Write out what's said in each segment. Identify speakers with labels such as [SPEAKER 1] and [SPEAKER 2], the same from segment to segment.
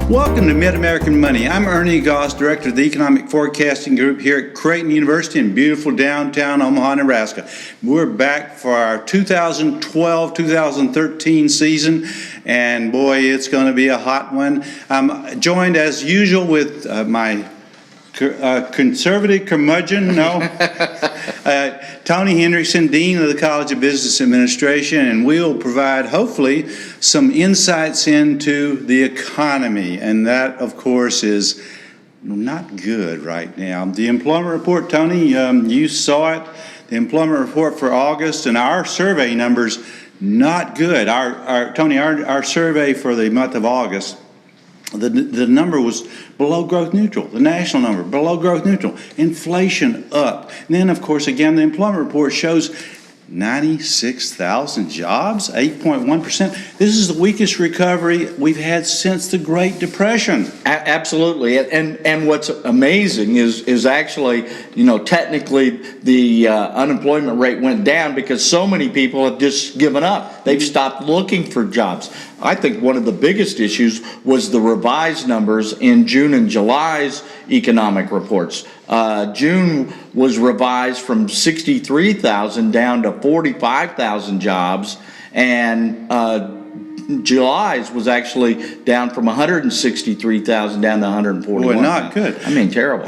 [SPEAKER 1] Welcome to Mid-American Money. I'm Ernie Goss, Director of the Economic Forecasting Group here at Creighton University in beautiful downtown Omaha, Nebraska. We're back for our 2012-2013 season, and boy, it's going to be a hot one. I'm joined as usual with my conservative curmudgeon, Tony Hendrickson, Dean of the College of Business Administration, and we'll provide, hopefully, some insights into the economy. And that, of course, is not good right now. The employment report, Tony, you saw it. The employment report for August and our survey numbers, not good. Our survey for the month of August, the number was below growth neutral. The national number below growth neutral. Inflation up. And then, of course, again, the employment report shows 96,000 jobs, 8.1%. This is the weakest recovery we've had since the Great Depression.
[SPEAKER 2] Absolutely, and what's amazing is actually, technically the unemployment rate went down because so many people have just given up. They've stopped looking for jobs. I think one of the biggest issues was the revised numbers in June and July's economic reports. June was revised from 63,000 down to 45,000 jobs, and July's was actually down from 163,000 down to 141,000.
[SPEAKER 1] Well, not good.
[SPEAKER 2] I mean, terrible.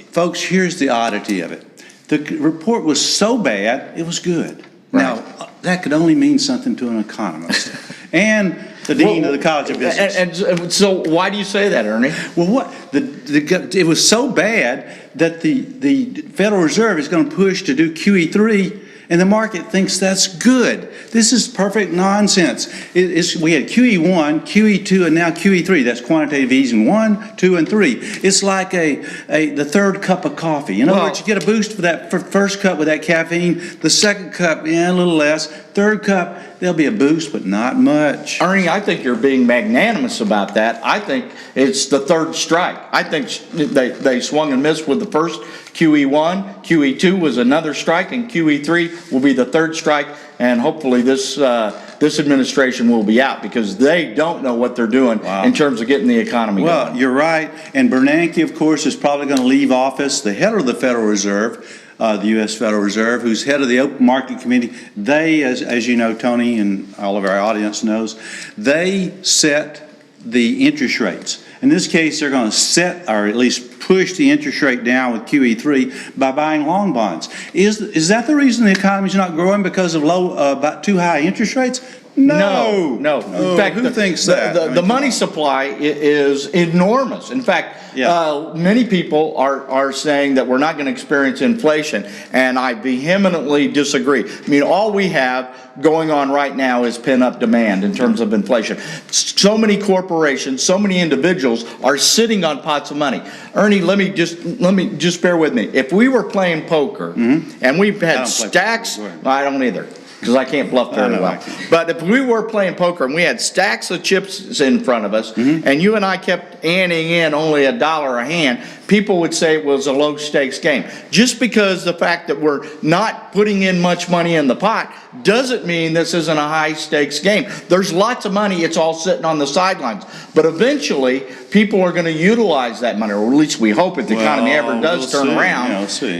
[SPEAKER 1] Folks, here's the oddity of it. The report was so bad, it was good.
[SPEAKER 2] Right.
[SPEAKER 1] Now, that could only mean something to an economist. And the dean of the College of Business.
[SPEAKER 2] And so why do you say that, Ernie?
[SPEAKER 1] Well, it was so bad that the Federal Reserve is going to push to do QE3, and the market thinks that's good. This is perfect nonsense. We had QE1, QE2, and now QE3. That's quantitative easing 1, 2, and 3. It's like the third cup of coffee. In other words, you get a boost for that first cup with that caffeine. The second cup, a little less. Third cup, there'll be a boost, but not much.
[SPEAKER 2] Ernie, I think you're being magnanimous about that. I think it's the third strike. I think they swung and missed with the first QE1. QE2 was another strike, and QE3 will be the third strike. And hopefully this administration will be out because they don't know what they're doing in terms of getting the economy going.
[SPEAKER 1] Well, you're right. And Bernanke, of course, is probably going to leave office. The head of the Federal Reserve, the U.S. Federal Reserve, who's head of the Open Market Committee, they, as you know, Tony, and all of our audience knows, they set the interest rates. In this case, they're going to set, or at least push the interest rate down with QE3 by buying long bonds. Is that the reason the economy's not growing, because of about too high interest rates? No.
[SPEAKER 2] In fact,
[SPEAKER 1] who thinks that?
[SPEAKER 2] The money supply is enormous. In fact, many people are saying that we're not going to experience inflation, and I vehemently disagree. I mean, all we have going on right now is pent-up demand in terms of inflation. So many corporations, so many individuals are sitting on pots of money. Ernie, let me just bear with me. If we were playing poker and we've had stacks, I don't either, because I can't bluff very well. But if we were playing poker and we had stacks of chips in front of us, and you and I kept anteing in only $1 a hand, people would say it was a low stakes game. Just because the fact that we're not putting in much money in the pot doesn't mean this isn't a high stakes game. There's lots of money, it's all sitting on the sidelines. But eventually, people are going to utilize that money, or at least we hope if the economy ever does turn around.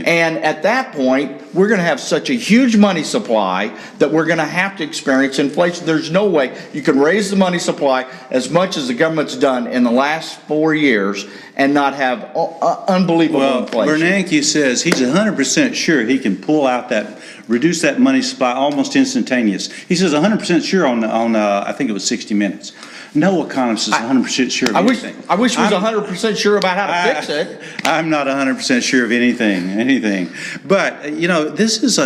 [SPEAKER 2] And at that point, we're going to have such a huge money supply that we're going to have to experience inflation. There's no way you can raise the money supply as much as the government's done in the last 4 years and not have unbelievable inflation.
[SPEAKER 1] Bernanke says he's 100% sure he can pull out reduce that money supply almost instantaneous. He says 100% sure on I think it was 60 Minutes. No economist is 100% sure of anything.
[SPEAKER 2] I wish he was 100% sure about how to fix it.
[SPEAKER 1] I'm not 100% sure of anything. But this is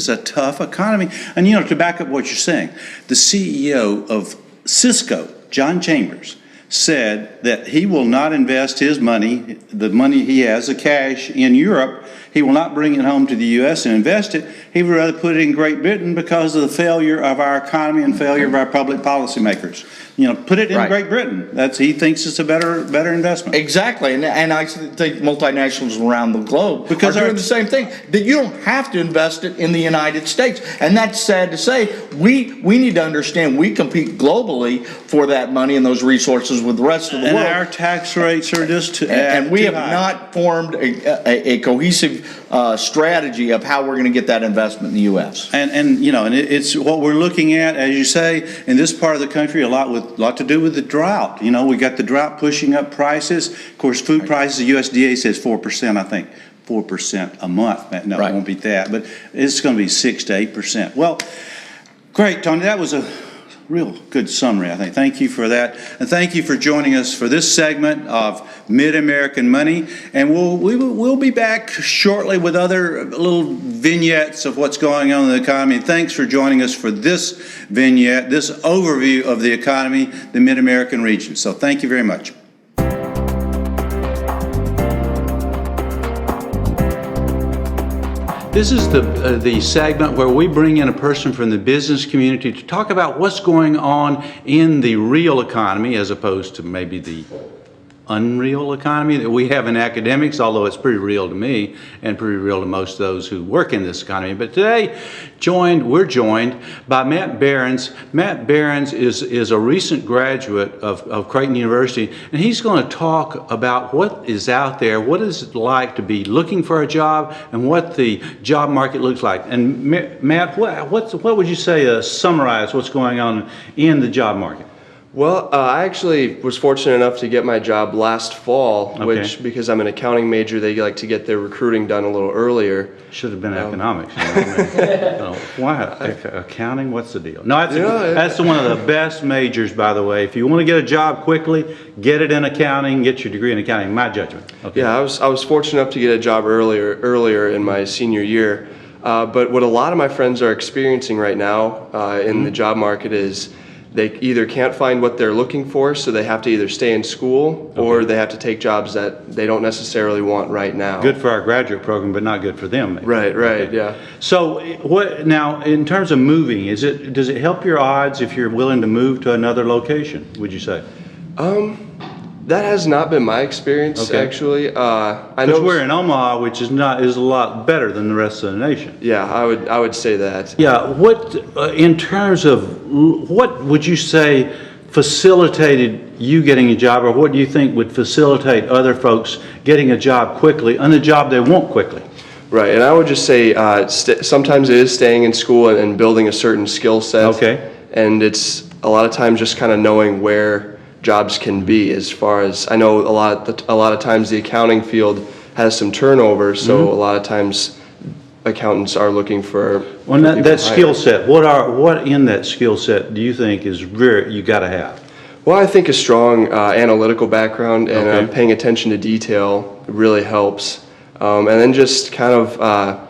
[SPEAKER 1] a tough economy. And to back up what you're saying, the CEO of Cisco, John Chambers, said that he will not invest his money, the money he has, the cash, in Europe. He will not bring it home to the U.S. and invest it. He would rather put it in Great Britain because of the failure of our economy and failure of our public policymakers. Put it in Great Britain. He thinks it's a better investment.
[SPEAKER 2] Exactly, and I think multinationals around the globe are doing the same thing. That you don't have to invest it in the United States, and that's sad to say. We need to understand we compete globally for that money and those resources versus with the rest of the
[SPEAKER 1] And
[SPEAKER 2] world.
[SPEAKER 1] our tax rates are just too
[SPEAKER 2] And we
[SPEAKER 1] too
[SPEAKER 2] have
[SPEAKER 1] high.
[SPEAKER 2] not formed a cohesive strategy of how we're going to get that investment in the U.S.
[SPEAKER 1] And you know, and it's what we're looking at, as you say, in this part of the country, a lot to do with the drought. You know, we got the drought pushing up prices. Of course, food prices, the USDA says 4%, I think. 4% a month. No,
[SPEAKER 2] Right.
[SPEAKER 1] it won't be that, but it's going to be 6 to 8%. Well, great, Tony. That was a real good summary, I think. Thank you for that. And thank you for joining us for this segment of Mid-American Money. And we'll be back shortly with other little vignettes of what's going on in the economy. And thanks for joining us for this vignette, this overview of the economy, the Mid-American region. So thank you very much. This is the segment where we bring in a person from the business community to talk about what's going on in the real economy as opposed to maybe the unreal economy that we have in academics, although it's pretty real to me and pretty real to most of those who work in this economy. But today, we're joined by Matt Behrens. Matt Behrens is a recent graduate of Creighton University, and he's going to talk about what is out there, what is it like to be looking for a job, and what the job market looks like. And Matt, what would you say summarize what's going on in the job market?
[SPEAKER 3] Well, I actually was fortunate enough to get my job last fall, which, because I'm an accounting major, they like to get their recruiting done a little earlier.
[SPEAKER 1] Should have been economics. You know? Why? Accounting? What's the deal? No, that's one of the best majors, by the way. If you want to get a job quickly, get it in accounting, get your degree in accounting, my judgment. Okay.
[SPEAKER 3] Yeah, I was fortunate enough to get a job earlier in my senior year. But what a lot of my friends are experiencing right now in the job market is they either can't find what they're looking for, so they have to either stay in school or they have to take jobs that they don't necessarily want right now.
[SPEAKER 1] Good for our graduate program, but not good for them. Maybe.
[SPEAKER 3] Right, yeah.
[SPEAKER 1] So what now, in terms of moving, does it help your odds if you're willing to move to another location, would you say?
[SPEAKER 3] That has not been my experience, actually. I know
[SPEAKER 1] we're in Omaha, which is a lot better than the rest of the nation.
[SPEAKER 3] Yeah, I would say that.
[SPEAKER 1] Yeah. In terms of what would you say facilitated you getting a job, or what do you think would facilitate other folks getting a job quickly and a job they want quickly?
[SPEAKER 3] Right, and I would just say sometimes it is staying in school and building a certain skill set.
[SPEAKER 1] Okay.
[SPEAKER 3] And it's a lot of times just kind of knowing where jobs can be. As far as I know, a lot of times the accounting field has some turnover, so a lot of times accountants are looking for.
[SPEAKER 1] Well, that skill set. What in that skill set do you think is you got to have?
[SPEAKER 3] Well, I think a strong analytical background and paying attention to detail really helps, and then just kind of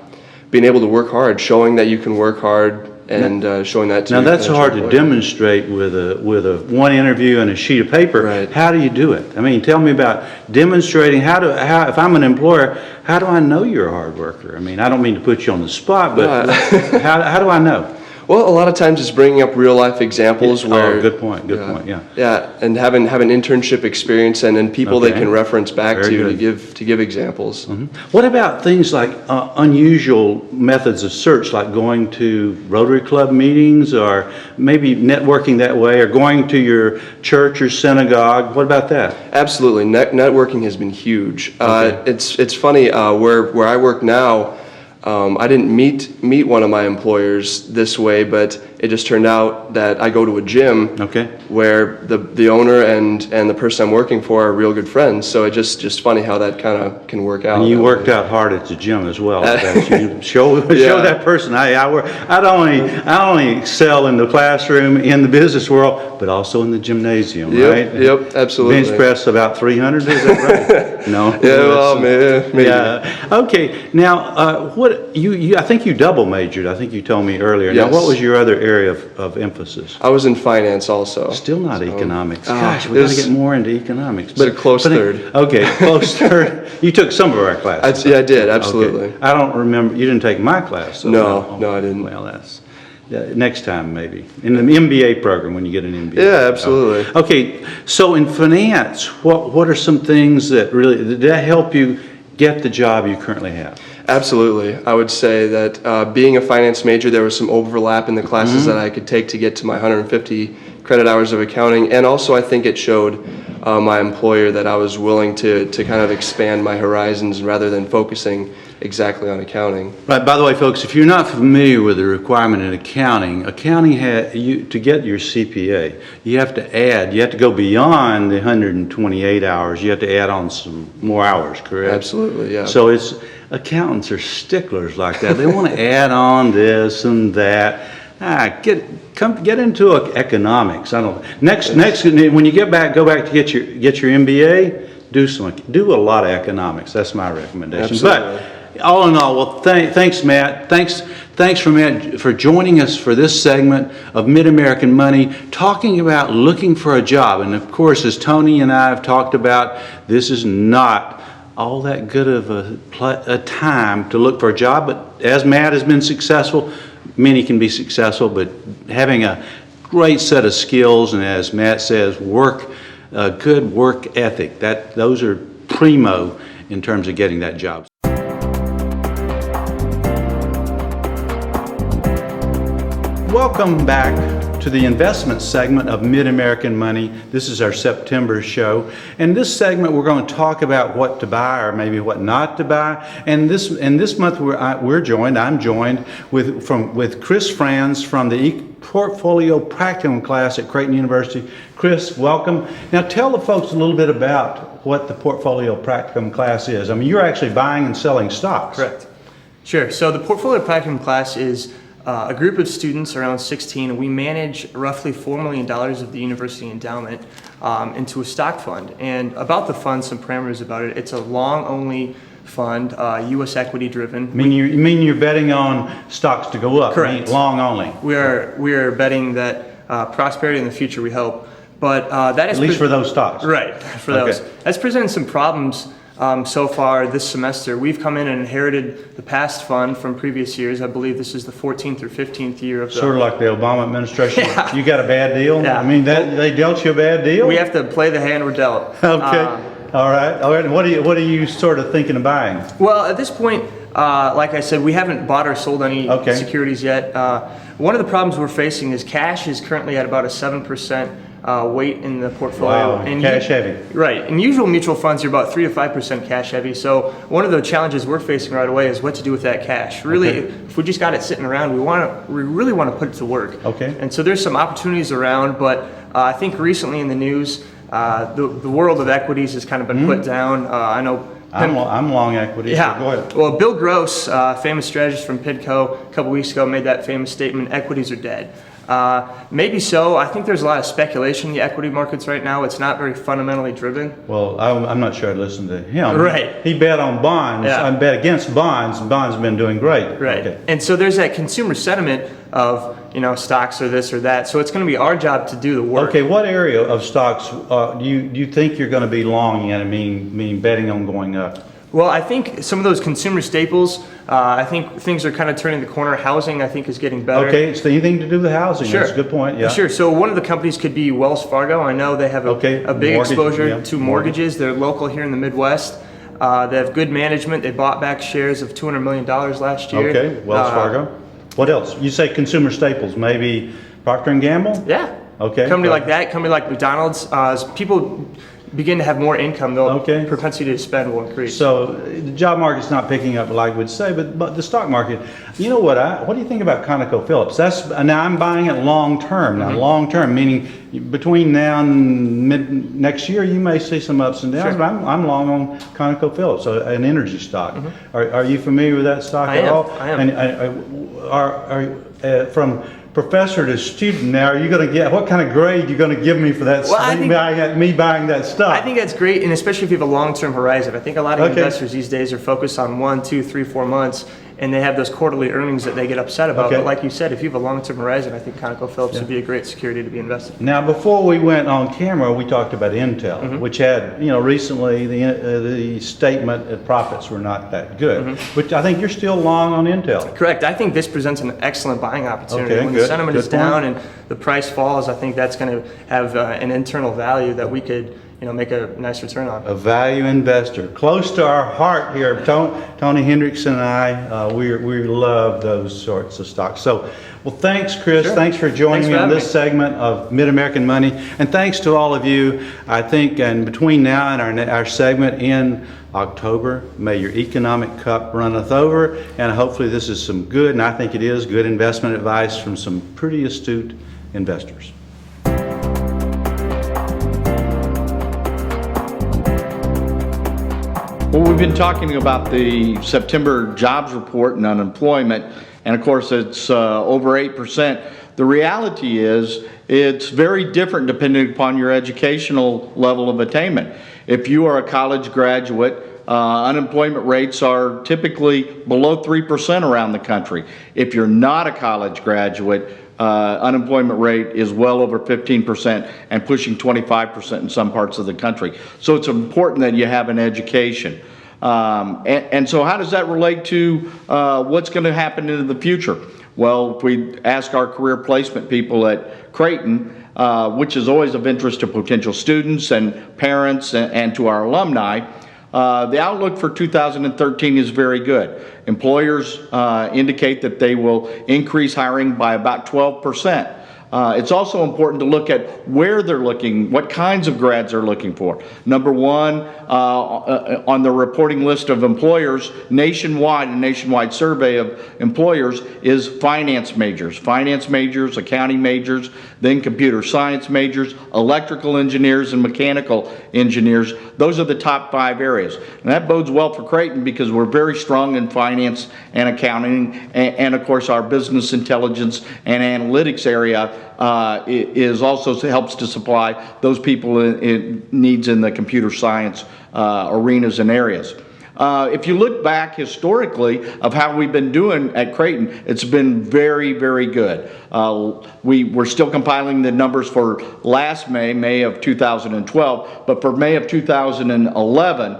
[SPEAKER 3] being able to work hard, showing that you can work hard. And showing that to
[SPEAKER 1] now that's hard to demonstrate with a one interview and a sheet of paper.
[SPEAKER 3] Right.
[SPEAKER 1] How do you do it? I mean, tell me about demonstrating how if I'm an employer, how do I know you're a hard worker? I mean, I don't mean to put you on the spot, but how do I know?
[SPEAKER 3] Well, a lot of times it's bringing up real life examples where.
[SPEAKER 1] Oh, good point. Good point. Yeah.
[SPEAKER 3] Yeah, and have an internship experience and people they can reference back to give examples.
[SPEAKER 1] What about things like unusual methods of search, like going to Rotary Club meetings, or maybe networking that way, or going to your church or synagogue? What about that?
[SPEAKER 3] Absolutely, networking has been huge. It's funny where I work now. I didn't meet one of my employers this way, but it just turned out that I go to a gym where the owner and the person I'm working for are real good friends. So it's just funny how that kind of can work out.
[SPEAKER 1] And you worked out hard at the gym as well. You show that person. Hey, I only excel in the classroom, in the business world, but also in the gymnasium, right?
[SPEAKER 3] Yep, absolutely.
[SPEAKER 1] Bench press about 300, is that right? No.
[SPEAKER 3] Yeah, well, maybe.
[SPEAKER 1] Yeah. Okay. Now, I think you double majored. I think you told me earlier.
[SPEAKER 3] Yes.
[SPEAKER 1] Now, what was your other area of emphasis?
[SPEAKER 3] I was in finance also.
[SPEAKER 1] Still not economics. Gosh, we got to get more into economics.
[SPEAKER 3] But a close third.
[SPEAKER 1] Okay, close third. You took some of our classes.
[SPEAKER 3] I did, absolutely.
[SPEAKER 1] Okay. I don't remember. You didn't take my class. So
[SPEAKER 3] no, I didn't.
[SPEAKER 1] Well, that's next time maybe in the MBA program when you get an MBA.
[SPEAKER 3] Yeah, absolutely.
[SPEAKER 1] Okay, so in finance, what are some things that did that help you get the job you currently have?
[SPEAKER 3] Absolutely. I would say that being a finance major, there was some overlap in the classes that I could take to get to my 150 credit hours of accounting, and also I think it showed my employer that I was willing to kind of expand my horizons rather than focusing exactly on accounting.
[SPEAKER 1] Right, by the way, folks, if you're not familiar with the requirement in accounting to get your CPA, you have to go beyond the 128 hours. You have to add on some more hours, correct?
[SPEAKER 3] Absolutely, yeah.
[SPEAKER 1] So accountants are sticklers like that. They want to add on this and that. Get into economics. I don't. Next, when you go back to get your MBA, do a lot of economics. That's my recommendation.
[SPEAKER 3] Absolutely.
[SPEAKER 1] But all in all, well, thanks, Matt. Thanks for joining us for this segment of Mid-American Money, talking about looking for a job. And of course, as Tony and I have talked about, this is not all that good of a time to look for a job. But as Matt has been successful, many can be successful. But having a great set of skills, and as Matt says, good work ethic, those are primo in terms of getting that job. Welcome back to the investment segment of Mid-American Money. This is our September show. And this segment we're going to talk about what to buy or maybe what not to buy. And this month I'm joined with Chris Franz from the Portfolio Practicum class at Creighton University. Chris, welcome. Now tell the folks a little bit about what the Portfolio Practicum class is. I mean, you're actually buying and selling stocks.
[SPEAKER 4] Correct. Sure. So the Portfolio Practicum class is a group of students around 16, and we manage roughly $4 million of the university endowment into a stock fund. And about the fund, some parameters about it: it's a long-only fund, U.S. equity driven.
[SPEAKER 1] You mean you're betting on stocks to go up?
[SPEAKER 4] Correct.
[SPEAKER 1] Long only.
[SPEAKER 4] We are betting that prosperity in the future, we hope. But that is
[SPEAKER 1] at least for those stocks.
[SPEAKER 4] Right. For those. That's presented some problems. So far this semester. We've come in and inherited the past fund from previous years. I believe this is the 14th or 15th year of the...
[SPEAKER 1] Sort of like the Obama administration.
[SPEAKER 4] Yeah.
[SPEAKER 1] You got a bad deal?
[SPEAKER 4] Yeah.
[SPEAKER 1] I mean, they dealt you a bad deal?
[SPEAKER 4] We have to play the hand we're dealt.
[SPEAKER 1] Okay. All right. And what are you sort of thinking of buying?
[SPEAKER 4] Well, at this point, like I said, we haven't bought or sold any securities yet. One of the problems we're facing is cash is currently at about a 7% weight in the portfolio.
[SPEAKER 1] Wow, and cash heavy.
[SPEAKER 4] Right. In usual mutual funds, you're about 3 to 5% cash heavy. So one of the challenges we're facing right away is what to do with that cash. Really, if we just got it sitting around, we really want to put it to work.
[SPEAKER 1] Okay.
[SPEAKER 4] And so there's some opportunities around, but I think recently in the news, the world of equities has kind of been put down. I know.
[SPEAKER 1] I'm long equities.
[SPEAKER 4] Yeah.
[SPEAKER 1] So go ahead.
[SPEAKER 4] Well, Bill Gross, famous strategist from PIDCO, a couple weeks ago made that famous statement: "Equities are dead." Maybe so. I think there's a lot of speculation in the equity markets right now. It's not very fundamentally driven.
[SPEAKER 1] Well, I'm not sure I'd listen to him.
[SPEAKER 4] Right.
[SPEAKER 1] He bet on bonds.
[SPEAKER 4] Yeah.
[SPEAKER 1] I bet against bonds. Bonds have been doing great.
[SPEAKER 4] Right.
[SPEAKER 1] Okay.
[SPEAKER 4] And so there's that consumer sentiment of, stocks or this or that. So it's going to be our job to do the work.
[SPEAKER 1] Okay. What area of stocks do you think you're going to be long in? I mean, betting on going up.
[SPEAKER 4] Well, I think some of those consumer staples, I think things are kind of turning the corner. Housing, I think, is getting better.
[SPEAKER 1] Okay, it's anything to do with housing.
[SPEAKER 4] Sure.
[SPEAKER 1] That's a good point, yeah.
[SPEAKER 4] Sure. So one of the companies could be Wells Fargo. I know they have a big exposure to mortgages. They're local here in the Midwest. They have good management. They bought back shares of $200 million last year.
[SPEAKER 1] Okay, Wells Fargo. What else? You say consumer staples, maybe Procter & Gamble?
[SPEAKER 4] Yeah.
[SPEAKER 1] Okay.
[SPEAKER 4] Company like that, company like McDonald's. As people begin to have more income, their propensity to spend will increase.
[SPEAKER 1] So the job market's not picking up like we'd say, but the stock market, you know what do you think about ConocoPhillips? Now I'm buying it long term. Now long term, meaning between now and mid next year, you may see some ups and downs, but I'm long on ConocoPhillips, so an energy stock. Are you familiar with that stock at all?
[SPEAKER 4] I am.
[SPEAKER 1] And from professor to student now, are you going to get, what kind of grade you going to give me for that? Me buying that stock?
[SPEAKER 4] I think that's great, and especially if you have a long-term horizon. I think a lot of investors these days are focused on 1, 2, 3, 4 months, and they have those quarterly earnings that they get upset about. But like you said, if you have a long-term horizon, I think ConocoPhillips would be a great security to be invested in.
[SPEAKER 1] Now, before we went on camera, we talked about Intel, which had, recently the statement that profits were not that good, which I think you're still long on Intel.
[SPEAKER 4] Correct. I think this presents an excellent buying opportunity.
[SPEAKER 1] Okay,
[SPEAKER 4] when
[SPEAKER 1] good.
[SPEAKER 4] the sentiment
[SPEAKER 1] Good
[SPEAKER 4] is down and the price falls, I think that's going to have an internal value that we could make a nice return on.
[SPEAKER 1] A value investor, close to our heart here. Tony Hendrickson and I, we love those sorts of stocks. So, well, thanks, Chris.
[SPEAKER 4] Sure.
[SPEAKER 1] Thanks for joining
[SPEAKER 4] Thanks
[SPEAKER 1] me
[SPEAKER 4] for
[SPEAKER 1] on
[SPEAKER 4] having
[SPEAKER 1] this
[SPEAKER 4] me.
[SPEAKER 1] segment of Mid-American Money, and thanks to all of you. I think, and between now and our segment in October, may your economic cup runneth over, and hopefully this is some good, and I think it is good investment advice from some pretty astute investors.
[SPEAKER 2] Well, we've been talking about the September jobs report and unemployment, and of course it's over 8%. The reality is it's very different depending upon your educational level of attainment. If you are a college graduate, unemployment rates are typically below 3% around the country. If you're not a college graduate, unemployment rate is well over 15% and pushing 25% in some parts of the country. So it's important that you have an education. And so how does that relate to what's going to happen in the future? Well, if we ask our career placement people at Creighton, which is always of interest to potential students and parents and to our alumni, the outlook for 2013 is very good. Employers indicate that they will increase hiring by about 12%. It's also important to look at where they're looking, what kinds of grads they're looking for. Number one, on the reporting list of employers nationwide, a nationwide survey of employers, is finance majors, accounting majors, then computer science majors, electrical engineers, and mechanical engineers. Those are the top 5 areas. And that bodes well for Creighton because we're very strong in finance and accounting, and of course our business intelligence and analytics area is also helps to supply those people in needs in the computer science arenas and areas. If you look back historically of how we've been doing at Creighton, it's been very, very good. We're still compiling the numbers for last May of 2012, but for May of 2011,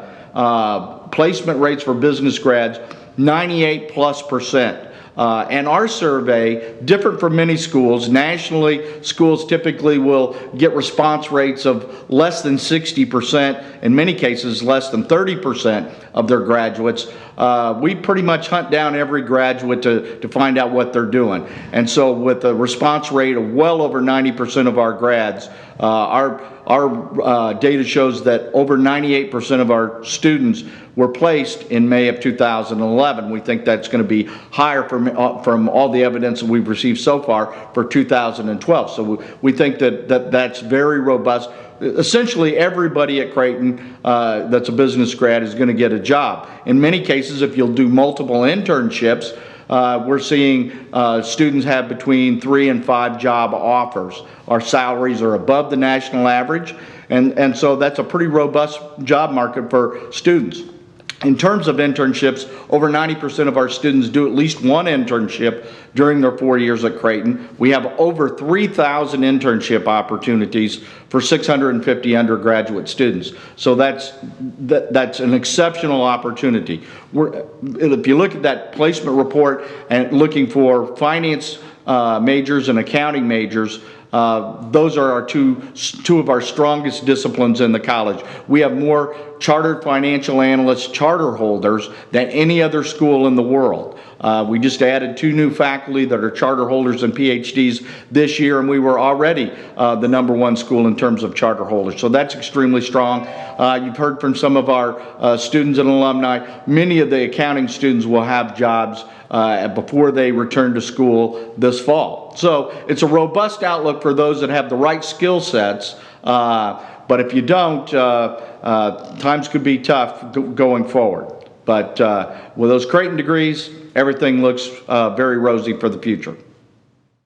[SPEAKER 2] placement rates for business grads, 98+%. And our survey, different from many schools, nationally schools typically will get response rates of less than 60%, in many cases less than 30% of their graduates. We pretty much hunt down every graduate to find out what they're doing. And so with a response rate of well over 90% of our grads, our data shows that over 98% of our students were placed in May of 2011. We think that's going to be higher from all the evidence that we've received so far for 2012. So we think that's very robust. Essentially everybody at Creighton that's a business grad is going to get a job. In many cases, if you'll do multiple internships, we're seeing students have between 3 and 5 job offers. Our salaries are above the national average, and so that's a pretty robust job market for students. In terms of internships, over 90% of our students do at least one internship during their 4 years at Creighton. We have over 3,000 internship opportunities for 650 undergraduate students. So that's an exceptional opportunity. If you look at that placement report and looking for finance majors and accounting majors, those are our two of our strongest disciplines in the college. We have more chartered financial analysts, charter holders, than any other school in the world. We just added 2 new faculty that are charter holders and PhDs this year, and we were already the #1 school in terms of charter holders. So that's extremely strong. You've heard from some of our students and alumni. Many of the accounting students will have jobs before they return to school this fall. So it's a robust outlook for those that have the right skill sets, but if you don't, times could be tough going forward. But with those Creighton degrees, everything looks very rosy for the future.